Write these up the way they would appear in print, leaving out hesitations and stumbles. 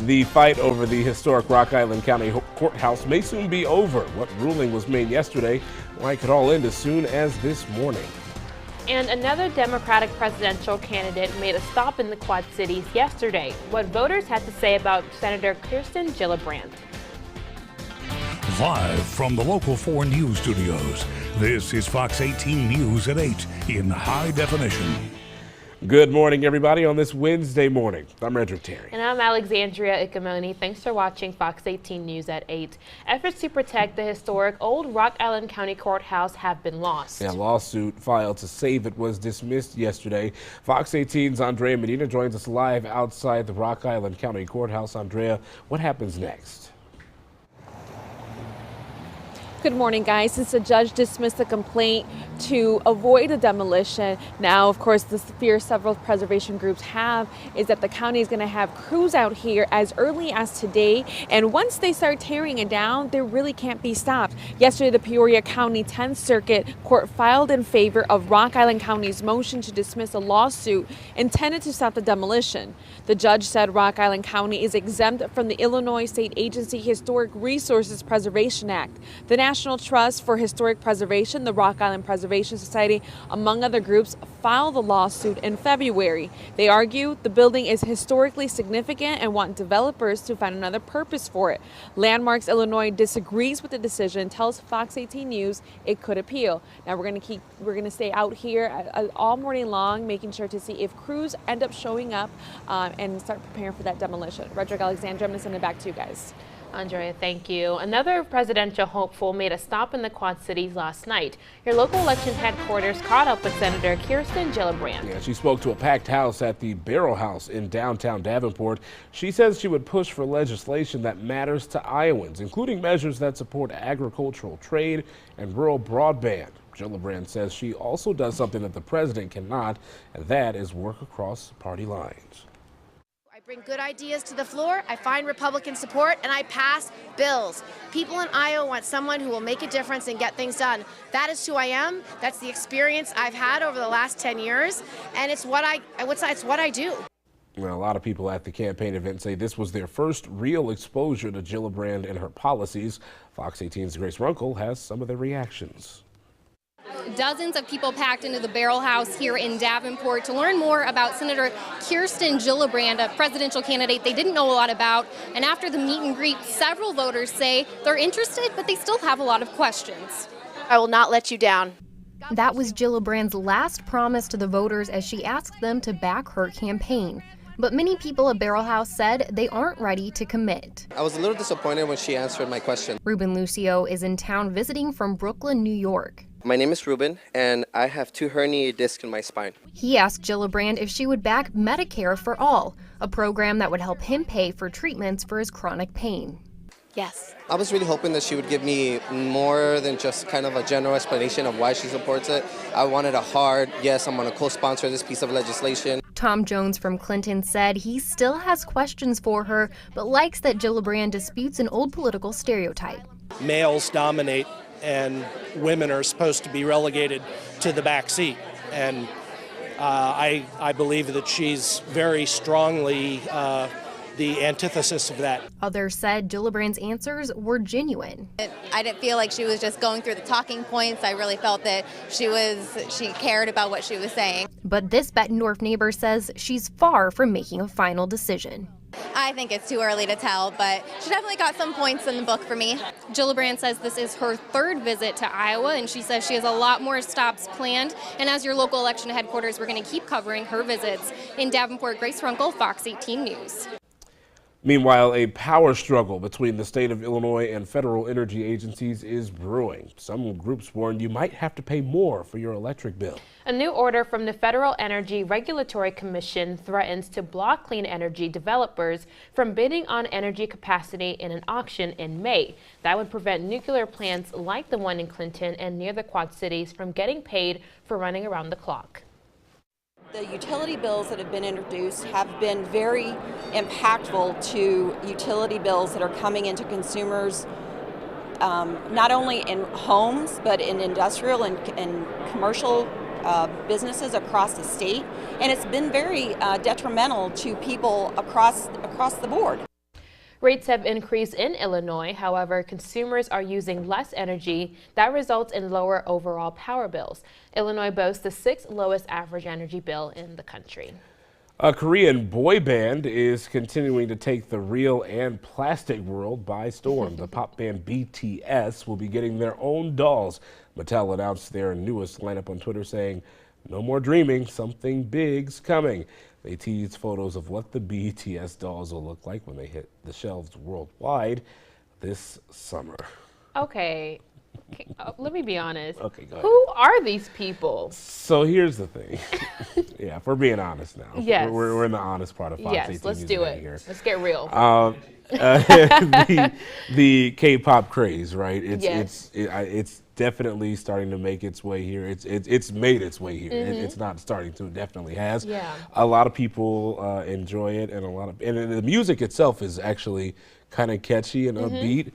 The fight over the historic Rock Island County Courthouse may soon be over. What ruling was made yesterday? Why it could all end as soon as this morning. And another Democratic presidential candidate made a stop in the Quad Cities yesterday. What voters had to say about Senator Kirsten Gillibrand. Live from the Local 4 News Studios, this is Fox 18 News at 8 in high definition. Good morning, everybody, on this Wednesday morning. I'm Redrick Terry. And I'm Alexandria Ikomoni. Thanks for watching Fox 18 News at 8. Efforts to protect the historic old Rock Island County Courthouse have been lost. A lawsuit filed to save it was dismissed yesterday. Fox 18's Andrea Medina joins us live outside the Rock Island County Courthouse. Andrea, what happens next? Good morning, guys. Since the judge dismissed the complaint to avoid a demolition, now, of course, the fear several preservation groups have is that the county is going to have crews out here as early as today. And once they start tearing it down, they really can't be stopped. Yesterday, the Peoria County 10th Circuit Court filed in favor of Rock Island County's motion to dismiss a lawsuit intended to stop the demolition. The judge said Rock Island County is exempt from the Illinois State Agency Historic Resources Preservation Act. The National Trust for Historic Preservation, the Rock Island Preservation Society, among other groups, filed the lawsuit in February. They argue the building is historically significant and want developers to find another purpose for it. Landmarks Illinois disagrees with the decision, tells Fox 18 News it could appeal. Now we're going to stay out here all morning long, making sure to see if crews end up showing up and start preparing for that demolition. Redrick, Alexandria, I'm going to send it back to you guys. Andrea, thank you. Another presidential hopeful made a stop in the Quad Cities last night. Your local election headquarters caught up with Senator Kirsten Gillibrand. Yeah, she spoke to a packed house at the Barrel House in downtown Davenport. She says she would push for legislation that matters to Iowans, including measures that support agricultural trade and rural broadband. Gillibrand says she also does something that the president cannot, and that is work across party lines. I bring good ideas to the floor, I find Republican support, and I pass bills. People in Iowa want someone who will make a difference and get things done. That is who I am. That's the experience I've had over the last 10 years, and it's what I do. Well, a lot of people at the campaign event say this was their first real exposure to Gillibrand and her policies. Fox 18's Grace Runkle has some of their reactions. Dozens of people packed into the Barrel House here in Davenport to learn more about Senator Kirsten Gillibrand, a presidential candidate they didn't know a lot about. And after the meet and greet, several voters say they're interested, but they still have a lot of questions. I will not let you down. That was Gillibrand's last promise to the voters as she asked them to back her campaign. But many people at Barrel House said they aren't ready to commit. I was a little disappointed when she answered my question. Ruben Lucio is in town visiting from Brooklyn, New York. My name is Ruben, and I have 2 herniated discs in my spine. He asked Gillibrand if she would back Medicare for All, a program that would help him pay for treatments for his chronic pain. Yes. I was really hoping that she would give me more than just kind of a general explanation of why she supports it. I wanted a hard, yes, I'm going to co-sponsor this piece of legislation. Tom Jones from Clinton said he still has questions for her, but likes that Gillibrand disputes an old political stereotype. Males dominate and women are supposed to be relegated to the back seat. And I believe that she's very strongly the antithesis of that. Others said Gillibrand's answers were genuine. I didn't feel like she was just going through the talking points. I really felt that she cared about what she was saying. But this Bettendorf neighbor says she's far from making a final decision. I think it's too early to tell, but she definitely got some points in the book for me. Gillibrand says this is her 3rd visit to Iowa, and she says she has a lot more stops planned. And as your local election headquarters, we're going to keep covering her visits. In Davenport, Grace Runkle, Fox 18 News. Meanwhile, a power struggle between the state of Illinois and federal energy agencies is brewing. Some groups warn you might have to pay more for your electric bill. A new order from the Federal Energy Regulatory Commission threatens to block clean energy developers from bidding on energy capacity in an auction in May. That would prevent nuclear plants like the one in Clinton and near the Quad Cities from getting paid for running around the clock. The utility bills that have been introduced have been very impactful to utility bills that are coming into consumers, not only in homes, but in industrial and commercial businesses across the state. And it's been very detrimental to people across the board. Rates have increased in Illinois. However, consumers are using less energy. That results in lower overall power bills. Illinois boasts the 6th lowest average energy bill in the country. A Korean boy band is continuing to take the real and plastic world by storm. The pop band BTS will be getting their own dolls. Mattel announced their newest lineup on Twitter, saying, "No more dreaming, something big's coming." They teased photos of what the BTS dolls will look like when they hit the shelves worldwide this summer. Okay, let me be honest. Okay, go ahead. Who are these people? So here's the thing. Yeah, if we're being honest now. Yes. We're in the honest part of Fox 18 Yes, let's News do right it. here. Let's get real. The K-pop craze, right? Yes. It's definitely starting to make its way here. It's made its way here. Mm-hmm. It's not starting to. It definitely has. Yeah. A lot of people enjoy it, and and the music itself is actually kind of catchy and upbeat.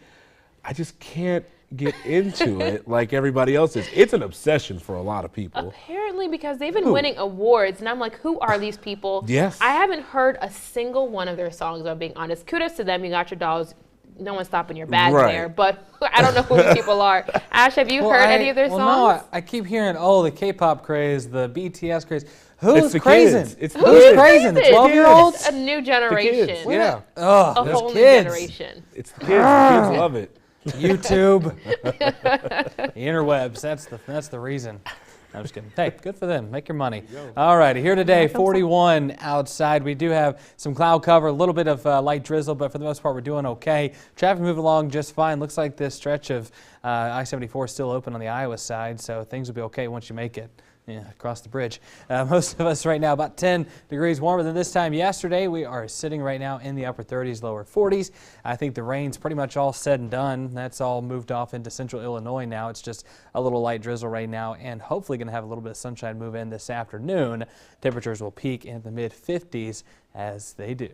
I just can't get into it like everybody else is. It's an obsession for a lot of people. Apparently, because they've been winning awards, and I'm like, who are these people? Yes. I haven't heard a single one of their songs, if I'm being honest. Kudos to them, you got your dolls. No one's stopping your bag there, but I don't know who these people are. Ash, have you heard any of their songs? No, I keep hearing, oh, the K-pop craze, the BTS craze. Who's the crazy? kids. It's the Who's kids. crazy? The 12-year-olds? A new generation. kids, yeah. Oh, A those whole new kids. generation. It's the kids. The kids love it. YouTube, the interwebs. That's the reason. I'm just kidding. Hey, good for them. Make your money. All right, here today, 41 outside. We do have some cloud cover, a little bit of light drizzle, but for the most part, we're doing okay. Traffic moving along just fine. Looks like this stretch of I-74 is still open on the Iowa side, so things will be okay once you make it. Yeah, across the bridge. Most of us right now about 10 degrees warmer than this time yesterday. We are sitting right now in the upper 30s, lower 40s. I think the rain's pretty much all said and done. That's all moved off into central Illinois now. It's just a little light drizzle right now, and hopefully going to have a little bit of sunshine move in this afternoon. Temperatures will peak in the mid-50s as they do.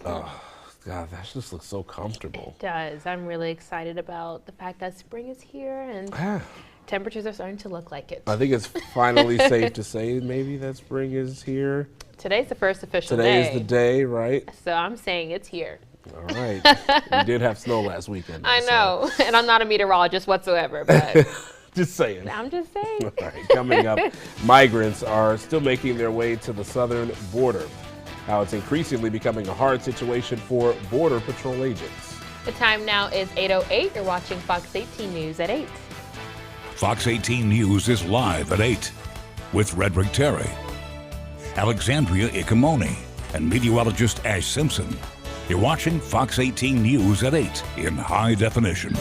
Oh, God, that just looks so comfortable. It does. I'm really excited about the fact that spring is here and temperatures are starting to look like it. I think it's finally safe to say maybe that spring is here. Today's the first official Today day. is the day, right? So I'm saying it's here. All right. We did have snow last weekend. I know, and I'm not a meteorologist whatsoever, but just saying. I'm just saying. All right, coming up, migrants are still making their way to the southern border. How it's increasingly becoming a hard situation for Border Patrol agents. The time now is 8:08. You're watching Fox 18 News at 8. Fox 18 News is live at 8 with Redrick Terry, Alexandria Ikomoni, and meteorologist Ash Simpson. You're watching Fox 18 News at 8 in high definition.